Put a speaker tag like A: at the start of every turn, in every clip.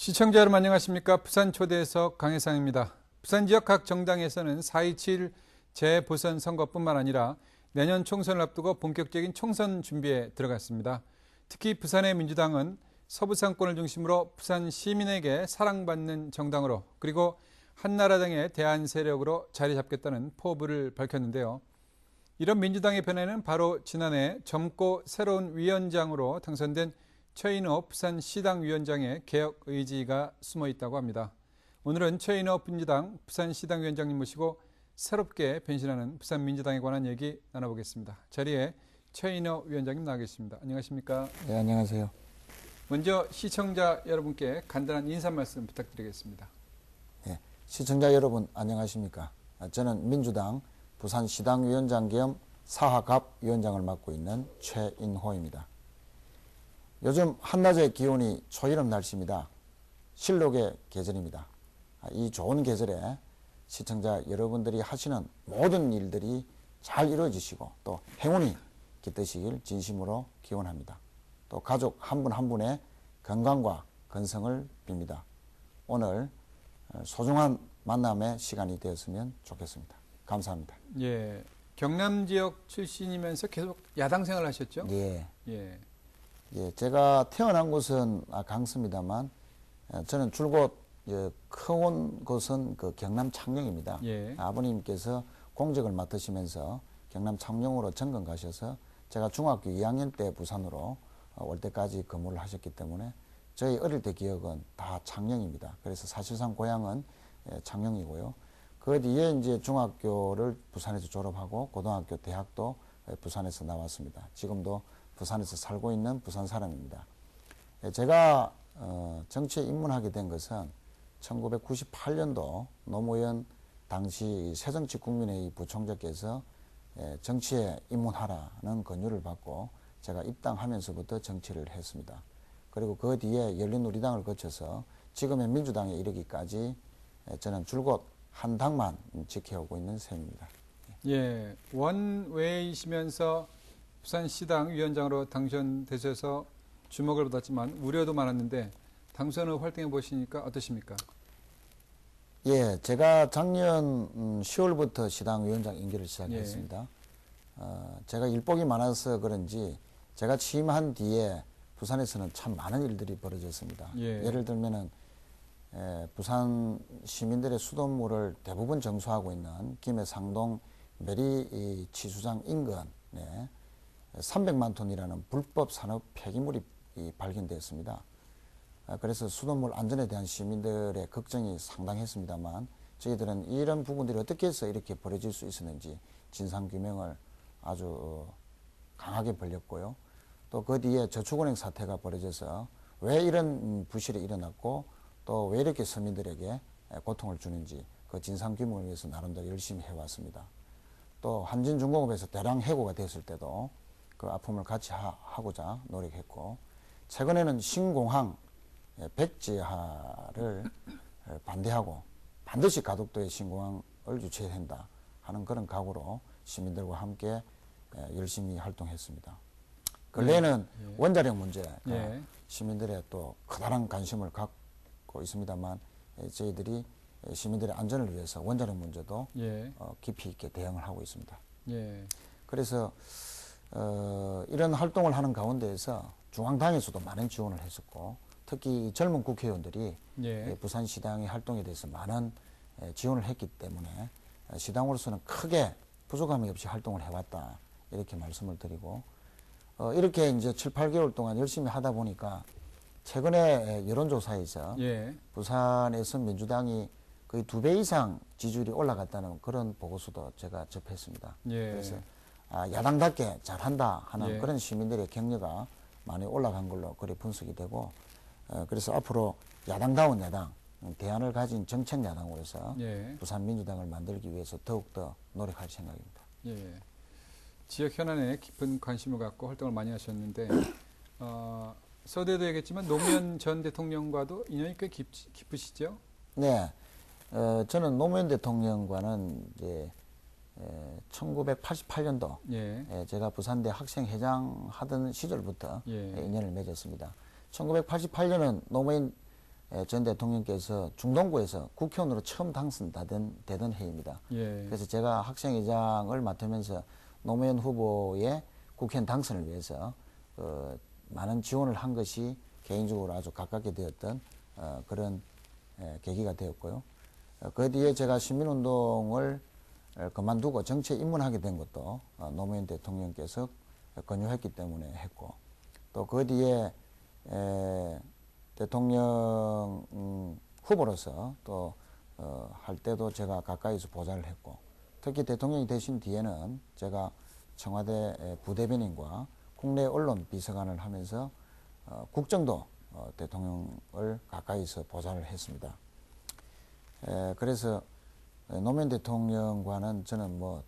A: 시청자 여러분 안녕하십니까? 부산 초대석 강혜상입니다. 부산 지역 각 정당에서는 4.27 재보선 선거뿐만 아니라 내년 총선을 앞두고 본격적인 총선 준비에 들어갔습니다. 특히 부산의 민주당은 서부 상권을 중심으로 부산 시민에게 사랑받는 정당으로 그리고 한나라당의 대안 세력으로 자리 잡겠다는 포부를 밝혔는데요. 이런 민주당의 변화는 바로 지난해 젊고 새로운 위원장으로 당선된 최인호 부산시당 위원장의 개혁 의지가 숨어 있다고 합니다. 오늘은 최인호 민주당 부산시당 위원장님 모시고 새롭게 변신하는 부산민주당에 관한 얘기 나눠보겠습니다. 자리에 최인호 위원장님 나와 계십니다. 안녕하십니까?
B: 네, 안녕하세요.
A: 먼저 시청자 여러분께 간단한 인사 말씀 부탁드리겠습니다.
B: 네, 시청자 여러분 안녕하십니까? 저는 민주당 부산시당 위원장 겸 사화갑 위원장을 맡고 있는 최인호입니다. 요즘 한낮의 기온이 초여름 날씨입니다. 실록의 계절입니다. 이 좋은 계절에 시청자 여러분들이 하시는 모든 일들이 잘 이루어지시고 또 행운이 깃드시길 진심으로 기원합니다. 또 가족 한 분 한 분의 건강과 건성을 빕니다. 오늘 소중한 만남의 시간이 되었으면 좋겠습니다. 감사합니다.
A: 예, 경남 지역 출신이면서 계속 야당 생활을 하셨죠?
B: 예.
A: 예.
B: 예, 제가 태어난 곳은 강서입니다만 저는 줄곧 커온 곳은 그 경남 창녕입니다.
A: 예.
B: 아버님께서 공직을 맡으시면서 경남 창녕으로 전권 가셔서 제가 중학교 2학년 때 부산으로 올 때까지 근무를 하셨기 때문에 저희 어릴 때 기억은 다 창녕입니다. 그래서 사실상 고향은 창녕이고요. 그 뒤에 이제 중학교를 부산에서 졸업하고 고등학교, 대학도 부산에서 나왔습니다. 지금도 부산에서 살고 있는 부산 사람입니다. 제가 정치에 입문하게 된 것은 1998년도 노무현 당시 새정치국민회의 부총재께서 정치에 입문하라는 권유를 받고 제가 입당하면서부터 정치를 했습니다. 그리고 그 뒤에 열린우리당을 거쳐서 지금의 민주당에 이르기까지 저는 줄곧 한 당만 지켜오고 있는 셈입니다.
A: 예, 원외이시면서 부산시당 위원장으로 당선되셔서 주목을 받았지만 우려도 많았는데 당선 후 활동해 보시니까 어떠십니까?
B: 예, 제가 작년 10월부터 시당 위원장 임기를 시작했습니다. 제가 일복이 많아서 그런지 제가 취임한 뒤에 부산에서는 참 많은 일들이 벌어졌습니다.
A: 예.
B: 예를 들면은 부산 시민들의 수돗물을 대부분 정수하고 있는 김해상동 메리 치수장 인근에 300만 톤이라는 불법 산업 폐기물이 발견되었습니다. 그래서 수돗물 안전에 대한 시민들의 걱정이 상당했습니다만 저희들은 이런 부분들이 어떻게 해서 이렇게 벌어질 수 있었는지 진상규명을 아주 강하게 벌였고요. 또 그 뒤에 저축은행 사태가 벌어져서 왜 이런 부실이 일어났고 또 왜 이렇게 서민들에게 고통을 주는지 그 진상규명을 위해서 나름대로 열심히 해왔습니다. 또 한진중공업에서 대량 해고가 됐을 때도 그 아픔을 같이 하고자 노력했고 최근에는 신공항 백지화를 반대하고 반드시 가덕도에 신공항을 유치해야 한다 하는 그런 각오로 시민들과 함께 열심히 활동했습니다. 근래에는 원자력 문제가 시민들의 또 커다란 관심을 갖고 있습니다만 저희들이 시민들의 안전을 위해서 원자력 문제도 깊이 있게 대응을 하고 있습니다. 그래서 이런 활동을 하는 가운데에서 중앙당에서도 많은 지원을 했었고 특히 젊은 국회의원들이 부산시당의 활동에 대해서 많은 지원을 했기 때문에 시당으로서는 크게 부족함이 없이 활동을 해왔다 이렇게 말씀을 드리고 이렇게 이제 7, 8개월 동안 열심히 하다 보니까 최근에 여론조사에서 부산에서 민주당이 거의 2배 이상 지지율이 올라갔다는 그런 보고서도 제가 접했습니다. 그래서 야당답게 잘한다 하는 그런 시민들의 격려가 많이 올라간 걸로 그리 분석이 되고 그래서 앞으로 야당다운 야당, 대안을 가진 정책 야당으로서 부산 민주당을 만들기 위해서 더욱더 노력할 생각입니다.
A: 지역 현안에 깊은 관심을 갖고 활동을 많이 하셨는데 서두에도 얘기했지만 노무현 전 대통령과도 인연이 꽤 깊으시죠?
B: 네, 저는 노무현 대통령과는 이제 1988년도 제가 부산대 학생회장 하던 시절부터 인연을 맺었습니다. 1988년은 노무현 전 대통령께서 중동구에서 국회의원으로 처음 당선되던 해입니다.
A: 예.
B: 그래서 제가 학생회장을 맡으면서 노무현 후보의 국회의원 당선을 위해서 많은 지원을 한 것이 개인적으로 아주 가깝게 되었던 그런 계기가 되었고요. 그 뒤에 제가 시민운동을 그만두고 정치에 입문하게 된 것도 노무현 대통령께서 권유했기 때문에 했고, 또 그 뒤에 대통령 후보로서 또 할 때도 제가 가까이서 보좌를 했고, 특히 대통령이 되신 뒤에는 제가 청와대 부대변인과 국내 언론 비서관을 하면서 국정도 대통령을 가까이서 보좌를 했습니다. 그래서 노무현 대통령과는 저는 뭐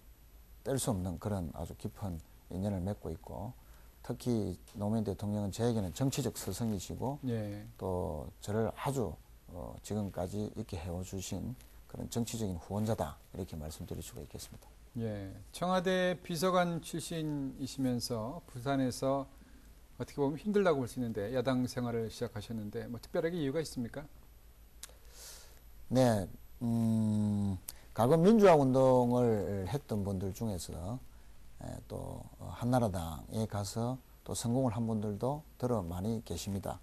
B: 뗄 수 없는 그런 아주 깊은 인연을 맺고 있고, 특히 노무현 대통령은 저에게는 정치적 스승이시고
A: 예.
B: 또 저를 아주 지금까지 있게 해주신 그런 정치적인 후원자다, 이렇게 말씀드릴 수가 있겠습니다.
A: 예. 청와대 비서관 출신이시면서 부산에서 어떻게 보면 힘들다고 볼 수 있는데 야당 생활을 시작하셨는데 뭐 특별하게 이유가 있습니까?
B: 네, 과거 민주화 운동을 했던 분들 중에서 또 한나라당에 가서 또 성공을 한 분들도 더러 많이 계십니다.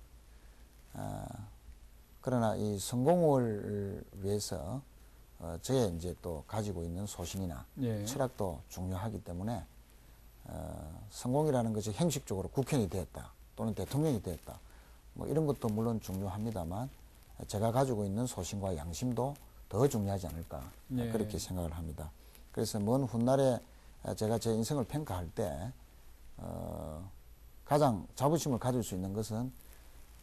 B: 그러나 이 성공을 위해서 저의 이제 또 가지고 있는 소신이나
A: 예.
B: 철학도 중요하기 때문에 성공이라는 것이 형식적으로 국회의원이 되었다 또는 대통령이 되었다, 뭐 이런 것도 물론 중요합니다만 제가 가지고 있는 소신과 양심도 더 중요하지 않을까,
A: 예.
B: 그렇게 생각을 합니다. 그래서 먼 훗날에 제가 제 인생을 평가할 때 가장 자부심을 가질 수 있는 것은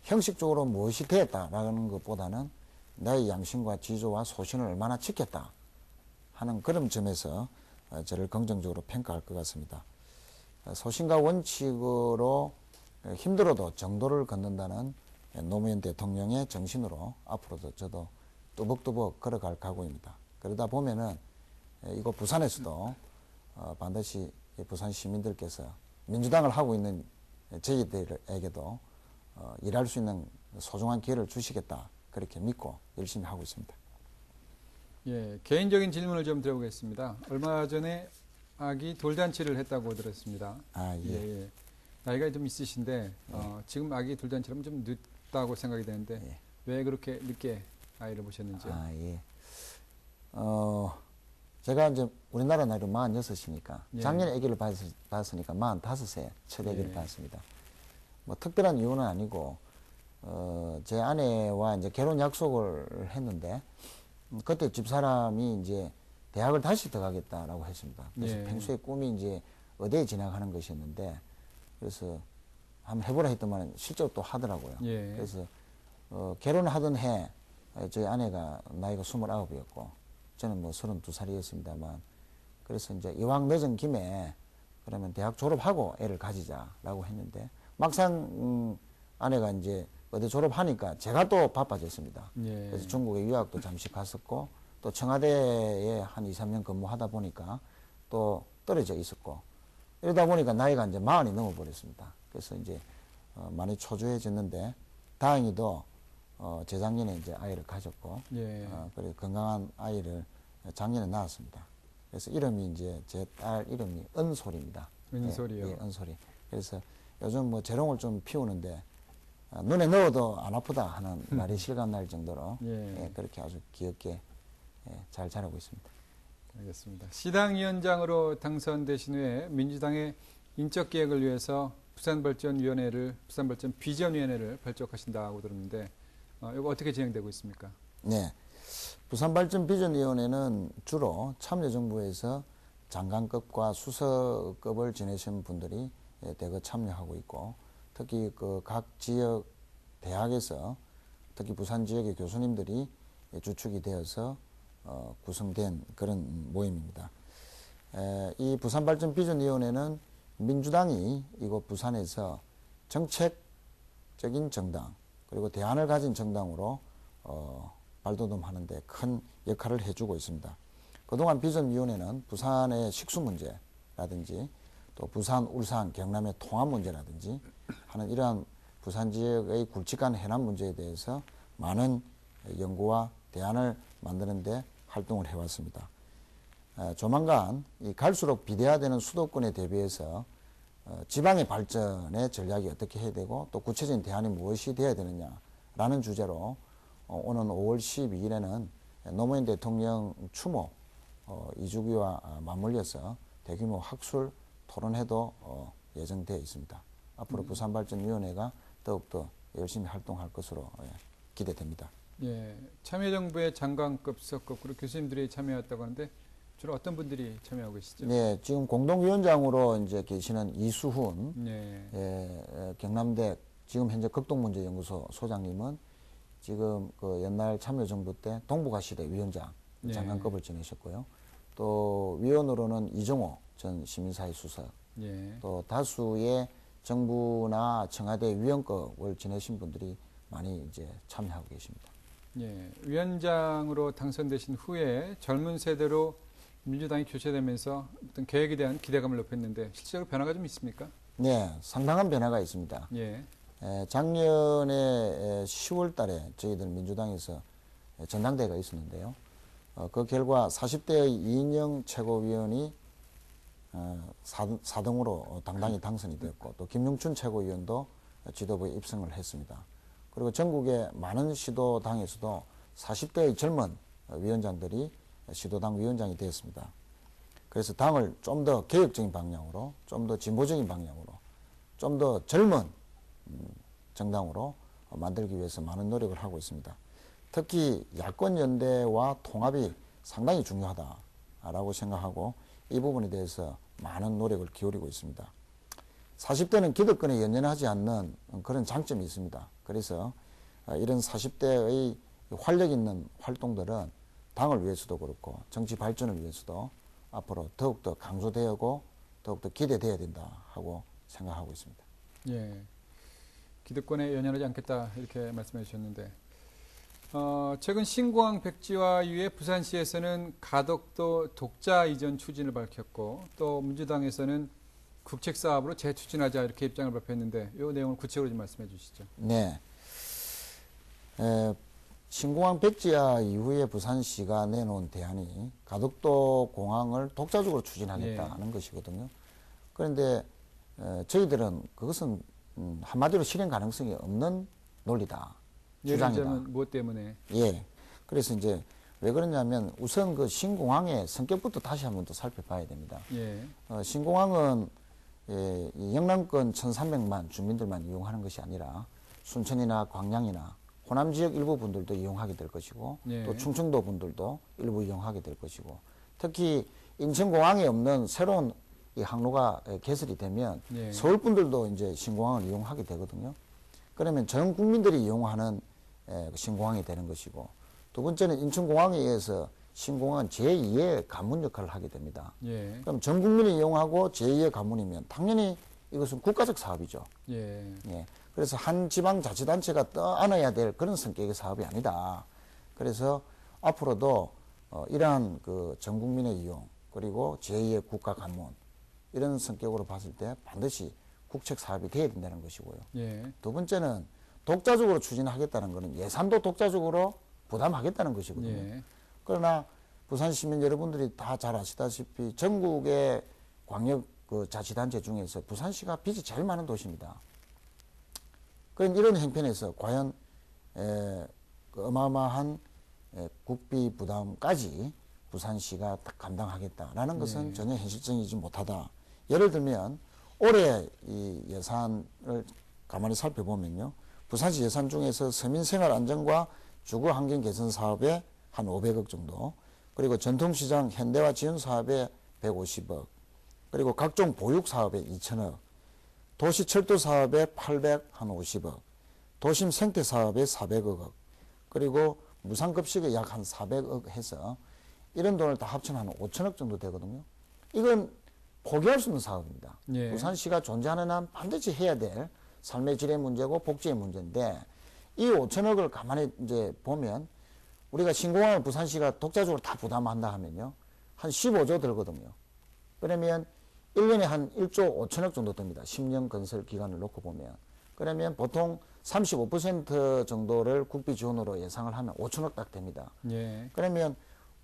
B: 형식적으로 무엇이 되었다라는 것보다는 내 양심과 지조와 소신을 얼마나 지켰다 하는 그런 점에서 저를 긍정적으로 평가할 것 같습니다. 소신과 원칙으로 힘들어도 정도를 걷는다는 노무현 대통령의 정신으로 앞으로도 저도 뚜벅뚜벅 걸어갈 각오입니다. 그러다 보면은 이곳 부산에서도 반드시 부산 시민들께서 민주당을 하고 있는 저희들에게도 일할 수 있는 소중한 기회를 주시겠다, 그렇게 믿고 열심히 하고 있습니다.
A: 예. 개인적인 질문을 좀 드려보겠습니다. 얼마 전에 아기 돌잔치를 했다고 들었습니다.
B: 아, 예.
A: 예, 예. 나이가 좀 있으신데 지금 아기 돌잔치라면 좀 늦다고 생각이 되는데
B: 예.
A: 왜 그렇게 늦게 아이를 보셨는지요?
B: 아, 예. 제가 이제 우리나라 나이로 46이니까
A: 예.
B: 작년에 아기를 봤으니까 45세 첫 아기를
A: 예.
B: 봤습니다. 뭐 특별한 이유는 아니고 제 아내와 이제 결혼 약속을 했는데 그때 집사람이 이제 대학을 다시 들어가겠다라고 했습니다. 그래서
A: 예.
B: 평소에 꿈이 이제 의대에 진학하는 것이었는데, 그래서 한번 해보라 했더만 실제로 또 하더라고요.
A: 예.
B: 그래서 결혼하던 해 저희 아내가 나이가 29이었고 저는 뭐 32살이었습니다만, 그래서 이제 이왕 늦은 김에 그러면 대학 졸업하고 애를 가지자라고 했는데, 막상 아내가 이제 어디 졸업하니까 제가 또 바빠졌습니다.
A: 예.
B: 그래서 중국에 유학도 잠시 갔었고, 또 청와대에 한 2, 3년 근무하다 보니까 또 떨어져 있었고, 이러다 보니까 나이가 이제 40이 넘어버렸습니다. 그래서 이제 많이 초조해졌는데, 다행히도 재작년에 이제 아이를 가졌고,
A: 예.
B: 그래서 건강한 아이를 작년에 낳았습니다. 그래서 이름이 이제 제 딸 이름이 은솔입니다.
A: 은솔이요?
B: 예, 예, 은솔이. 그래서 요즘 뭐 재롱을 좀 피우는데 눈에 넣어도 안 아프다 하는 날이 실감 날 정도로
A: 예.
B: 그렇게 아주 귀엽게 잘 자라고 있습니다.
A: 알겠습니다. 시당위원장으로 당선되신 후에 민주당의 인적 개혁을 위해서 부산발전 비전위원회를 발족하신다고 들었는데 이거 어떻게 진행되고 있습니까?
B: 네, 부산발전비전위원회는 주로 참여정부에서 장관급과 수석급을 지내신 분들이 대거 참여하고 있고, 특히 그 각 지역 대학에서 특히 부산 지역의 교수님들이 주축이 되어서 구성된 그런 모임입니다. 이 부산발전비전위원회는 민주당이 이곳 부산에서 정책적인 정당 그리고 대안을 가진 정당으로 발돋움하는 데 큰 역할을 해주고 있습니다. 그동안 비전위원회는 부산의 식수 문제라든지 또 부산, 울산, 경남의 통합 문제라든지 하는 이러한 부산 지역의 굵직한 해남 문제에 대해서 많은 연구와 대안을 만드는데 활동을 해왔습니다. 조만간 갈수록 비대화되는 수도권에 대비해서 지방의 발전의 전략이 어떻게 해야 되고 또 구체적인 대안이 무엇이 되어야 되느냐라는 주제로 오는 5월 12일에는 노무현 대통령 추모 2주기와 맞물려서 대규모 학술 토론회도 예정되어 있습니다. 앞으로 부산발전위원회가 더욱더 열심히 활동할 것으로 기대됩니다.
A: 예, 참여정부의 장관급, 수석급 그리고 교수님들이 참여했다고 하는데 주로 어떤 분들이 참여하고 계시죠?
B: 네, 지금 공동위원장으로 이제 계시는 이수훈 경남대 지금 현재 극동문제연구소 소장님은 지금 그 옛날 참여정부 때 동북아시대 위원장 장관급을 지내셨고요. 또 위원으로는 이정호 전 시민사회 수석, 또 다수의 정부나 청와대 위원급을 지내신 분들이 많이 이제 참여하고 계십니다.
A: 예, 위원장으로 당선되신 후에 젊은 세대로 민주당이 교체되면서 어떤 계획에 대한 기대감을 높였는데 실제로 변화가 좀 있습니까?
B: 네, 상당한 변화가 있습니다. 작년에 10월 달에 저희들 민주당에서 전당대회가 있었는데요. 그 결과 40대의 이인영 최고위원이 4등으로 당당히 당선이 되었고 또 김용춘 최고위원도 지도부에 입성을 했습니다. 그리고 전국의 많은 시도당에서도 40대의 젊은 위원장들이 시도당 위원장이 되었습니다. 그래서 당을 좀 더 개혁적인 방향으로, 좀 더 진보적인 방향으로, 좀 더 젊은 정당으로 만들기 위해서 많은 노력을 하고 있습니다. 특히 야권연대와 통합이 상당히 중요하다라고 생각하고 이 부분에 대해서 많은 노력을 기울이고 있습니다. 40대는 기득권에 연연하지 않는 그런 장점이 있습니다. 그래서 이런 40대의 활력 있는 활동들은 당을 위해서도 그렇고 정치 발전을 위해서도 앞으로 더욱더 강조되고 더욱더 기대돼야 된다 하고 생각하고 있습니다.
A: 예, 기득권에 연연하지 않겠다 이렇게 말씀해 주셨는데 최근 신공항 백지화 이후에 부산시에서는 가덕도 독자 이전 추진을 밝혔고 또 민주당에서는 국책 사업으로 재추진하자 이렇게 입장을 발표했는데 이 내용을 구체적으로 좀 말씀해 주시죠.
B: 네. 신공항 백지화 이후에 부산시가 내놓은 대안이 가덕도 공항을 독자적으로 추진하겠다는 것이거든요. 그런데 저희들은 그것은 한마디로 실현 가능성이 없는 논리다.
A: 예를 들면 무엇 때문에?
B: 예. 그래서 이제 왜 그러냐면 우선 그 신공항의 성격부터 다시 한번 더 살펴봐야 됩니다. 신공항은 영남권 1,300만 주민들만 이용하는 것이 아니라 순천이나 광양이나 호남 지역 일부 분들도 이용하게 될 것이고 또 충청도 분들도 일부 이용하게 될 것이고 특히 인천공항에 없는 새로운 이 항로가 개설이 되면 서울 분들도 이제 신공항을 이용하게 되거든요. 그러면 전 국민들이 이용하는 신공항이 되는 것이고 두 번째는 인천공항에 의해서 신공항은 제2의 관문 역할을 하게 됩니다. 그럼 전 국민이 이용하고 제2의 관문이면 당연히 이것은 국가적 사업이죠. 그래서 한 지방자치단체가 떠안아야 될 그런 성격의 사업이 아니다. 그래서 앞으로도 이러한 그 전 국민의 이용 그리고 제2의 국가 관문 이런 성격으로 봤을 때 반드시 국책 사업이 돼야 된다는 것이고요. 두 번째는 독자적으로 추진하겠다는 것은 예산도 독자적으로 부담하겠다는 것이거든요. 그러나 부산 시민 여러분들이 다 잘 아시다시피 전국의 광역 그 자치단체 중에서 부산시가 빚이 제일 많은 도시입니다. 그런 이런 형편에서 과연 그 어마어마한 국비 부담까지 부산시가 감당하겠다라는 것은 전혀 현실적이지 못하다. 예를 들면 올해 이 예산을 가만히 살펴보면요. 부산시 예산 중에서 서민생활 안정과 주거환경 개선 사업에 한 500억 정도, 그리고 전통시장 현대화 지원 사업에 150억, 그리고 각종 보육 사업에 2천억, 도시철도 사업에 850억, 도심 생태 사업에 400억, 그리고 무상급식에 약 한 400억 해서 이런 돈을 다 합치면 한 5천억 정도 되거든요. 이건 포기할 수 없는 사업입니다. 부산시가 존재하는 한 반드시 해야 될 삶의 질의 문제고 복지의 문제인데 이 5천억을 가만히 이제 보면 우리가 신공항을 부산시가 독자적으로 다 부담한다 하면요. 한 15조 들거든요. 그러면 1년에 한 1조 5천억 정도 됩니다. 10년 건설 기간을 놓고 보면. 그러면 보통 35% 정도를 국비 지원으로 예상을 하면 5천억 딱 됩니다.
A: 예.
B: 그러면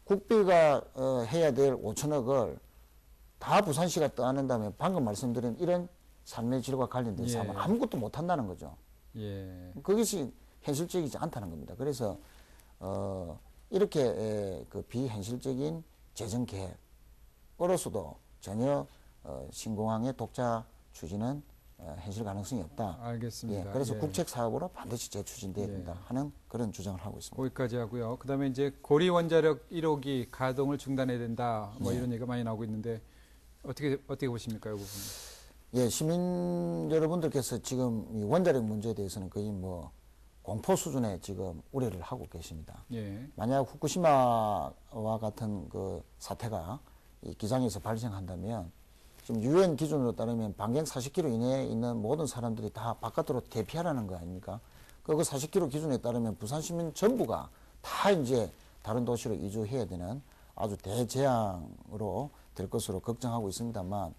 B: 국비가 해야 될 5천억을 다 부산시가 떠안는다면 방금 말씀드린 이런 삶의 질과 관련된
A: 예.
B: 사업은 아무것도 못 한다는 거죠.
A: 예.
B: 그것이 현실적이지 않다는 겁니다. 그래서 이렇게 그 비현실적인 재정 계획으로서도 전혀 신공항의 독자 추진은 현실 가능성이 없다.
A: 알겠습니다.
B: 예, 그래서
A: 예.
B: 국책 사업으로 반드시 재추진돼야
A: 예.
B: 된다 하는 그런 주장을 하고 있습니다.
A: 거기까지 하고요. 그다음에 이제 고리 원자력 1호기 가동을 중단해야 된다. 뭐
B: 네.
A: 이런 얘기가 많이 나오고 있는데 어떻게 보십니까, 이 부분?
B: 예, 시민 여러분들께서 지금 이 원자력 문제에 대해서는 거의 뭐 공포 수준의 지금 우려를 하고 계십니다.
A: 예.
B: 만약 후쿠시마와 같은 그 사태가 이 기장에서 발생한다면 지금 유엔 기준으로 따르면 반경 40km 이내에 있는 모든 사람들이 다 바깥으로 대피하라는 거 아닙니까? 그 40km 기준에 따르면 부산 시민 전부가 다 이제 다른 도시로 이주해야 되는 아주 대재앙으로 될 것으로 걱정하고 있습니다만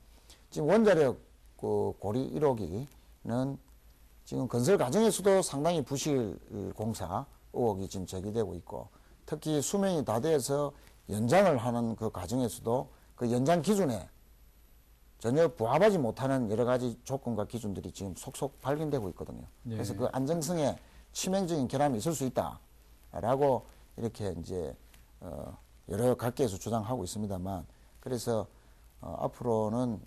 B: 지금 원자력 그 고리 1호기는 지금 건설 과정에서도 상당히 부실 공사 의혹이 지금 제기되고 있고 특히 수명이 다 돼서 연장을 하는 그 과정에서도 그 연장 기준에 전혀 부합하지 못하는 여러 가지 조건과 기준들이 지금 속속 발견되고 있거든요.
A: 예.
B: 그래서 그 안정성에 치명적인 결함이 있을 수 있다라고 이렇게 이제 여러 각계에서 주장하고 있습니다만 그래서 앞으로는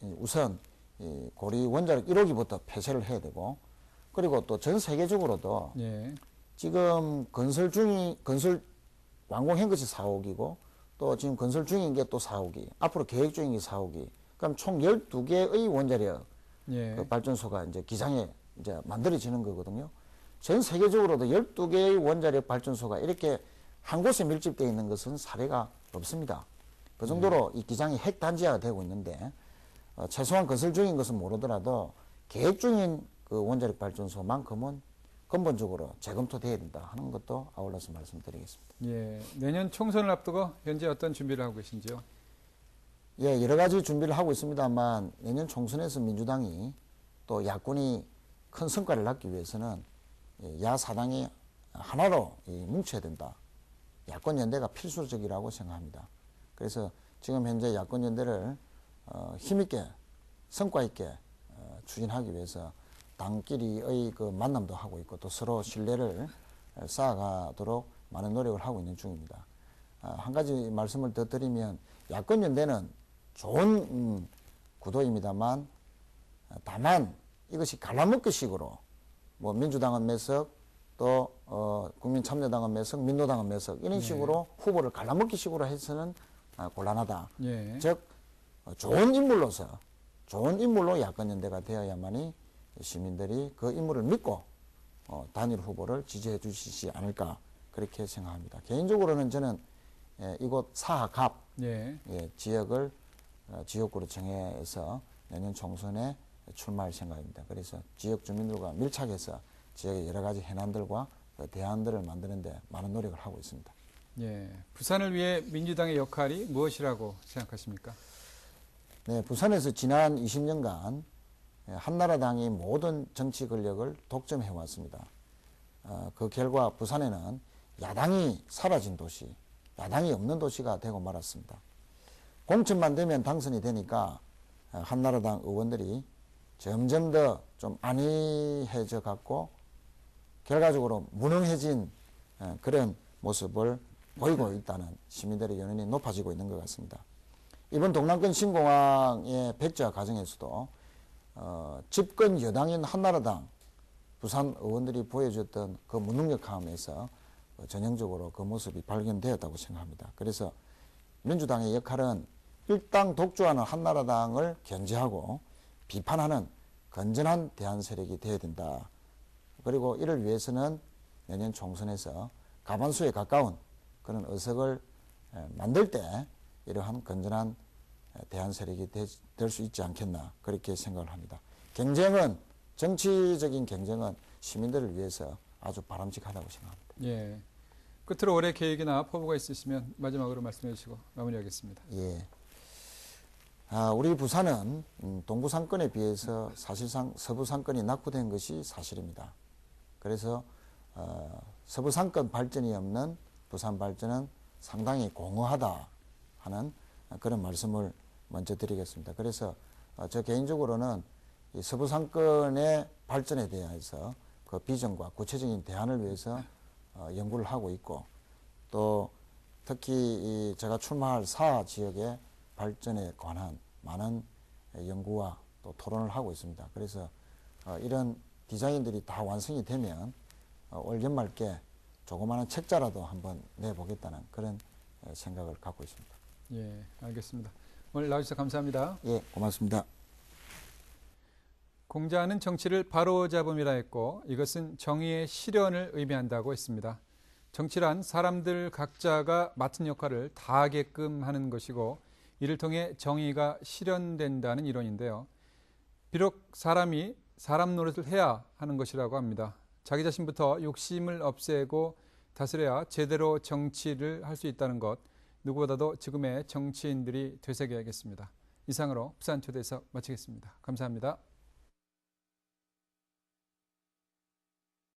B: 우선 이 고리 원자력 1호기부터 폐쇄를 해야 되고 그리고 또 전 세계적으로도
A: 예.
B: 지금 건설 완공한 것이 4호기고 또 지금 건설 중인 게 또 4호기 앞으로 계획 중인 게 4호기 그럼 총 12개의 원자력
A: 예.
B: 그 발전소가 이제 기장에 이제 만들어지는 거거든요. 전 세계적으로도 12개의 원자력 발전소가 이렇게 한 곳에 밀집되어 있는 것은 사례가 없습니다. 그 정도로 이 기장이 핵단지화가 되고 있는데 최소한 건설 중인 것은 모르더라도 계획 중인 그 원자력 발전소만큼은 근본적으로 재검토돼야 된다 하는 것도 아울러서 말씀드리겠습니다.
A: 예. 내년 총선을 앞두고 현재 어떤 준비를 하고 계신지요?
B: 예, 여러 가지 준비를 하고 있습니다만 내년 총선에서 민주당이 또 야권이 큰 성과를 낳기 위해서는 야사당이 하나로 뭉쳐야 된다. 야권 연대가 필수적이라고 생각합니다. 그래서 지금 현재 야권 연대를 힘있게 성과 있게 추진하기 위해서 당끼리의 그 만남도 하고 있고 또 서로 신뢰를 쌓아가도록 많은 노력을 하고 있는 중입니다. 한 가지 말씀을 더 드리면 야권 연대는 좋은 구도입니다만 다만 이것이 갈라먹기식으로 뭐 민주당은 몇 석 또 국민참여당은 몇 석 민노당은 몇 석 이런 식으로 후보를 갈라먹기식으로 해서는 곤란하다.
A: 예.
B: 즉 좋은 인물로 야권 연대가 되어야만이 시민들이 그 인물을 믿고 단일 후보를 지지해 주시지 않을까 그렇게 생각합니다. 개인적으로는 저는 이곳 사하갑
A: 예.
B: 지역을 지역구로 정해서 내년 총선에 출마할 생각입니다. 그래서 지역 주민들과 밀착해서 지역의 여러 가지 해난들과 대안들을 만드는데 많은 노력을 하고 있습니다.
A: 예. 부산을 위해 민주당의 역할이 무엇이라고 생각하십니까?
B: 네, 부산에서 지난 20년간 한나라당이 모든 정치 권력을 독점해 왔습니다. 그 결과 부산에는 야당이 사라진 도시, 야당이 없는 도시가 되고 말았습니다. 공천만 되면 당선이 되니까 한나라당 의원들이 점점 더 좀 안이해져 갖고 결과적으로 무능해진 그런 모습을 보이고 있다는 시민들의 연연이 높아지고 있는 것 같습니다. 이번 동남권 신공항의 백지화 과정에서도 집권 여당인 한나라당 부산 의원들이 보여줬던 그 무능력함에서 전형적으로 그 모습이 발견되었다고 생각합니다. 그래서 민주당의 역할은 일당 독주하는 한나라당을 견제하고 비판하는 건전한 대안 세력이 되어야 된다. 그리고 이를 위해서는 내년 총선에서 가반수에 가까운 그런 의석을 만들 때 이러한 건전한 대안 세력이 될 수 있지 않겠나 그렇게 생각을 합니다. 경쟁은 정치적인 경쟁은 시민들을 위해서 아주 바람직하다고 생각합니다.
A: 예. 끝으로 올해 계획이나 포부가 있으시면 마지막으로 말씀해 주시고 마무리하겠습니다.
B: 예. 우리 부산은 동부 상권에 비해서 사실상 서부 상권이 낙후된 것이 사실입니다. 그래서 서부 상권 발전이 없는 부산 발전은 상당히 공허하다 하는 그런 말씀을 먼저 드리겠습니다. 그래서 저 개인적으로는 이 서부 상권의 발전에 대해서 그 비전과 구체적인 대안을 위해서 연구를 하고 있고, 또 특히 제가 출마할 사 지역의 발전에 관한 많은 연구와 또 토론을 하고 있습니다. 그래서 이런 디자인들이 다 완성이 되면 올 연말께 조그마한 책자라도 한번 내보겠다는 그런 생각을 갖고 있습니다.
A: 예, 알겠습니다. 오늘 나와주셔서 감사합니다.
B: 예, 고맙습니다.
A: 공자는 정치를 바로잡음이라 했고 이것은 정의의 실현을 의미한다고 했습니다. 정치란 사람들 각자가 맡은 역할을 다하게끔 하는 것이고 이를 통해 정의가 실현된다는 이론인데요. 비록 사람이 사람 노릇을 해야 하는 것이라고 합니다. 자기 자신부터 욕심을 없애고 다스려야 제대로 정치를 할 수 있다는 것, 누구보다도 지금의 정치인들이 되새겨야겠습니다. 이상으로 부산초대석 마치겠습니다. 감사합니다.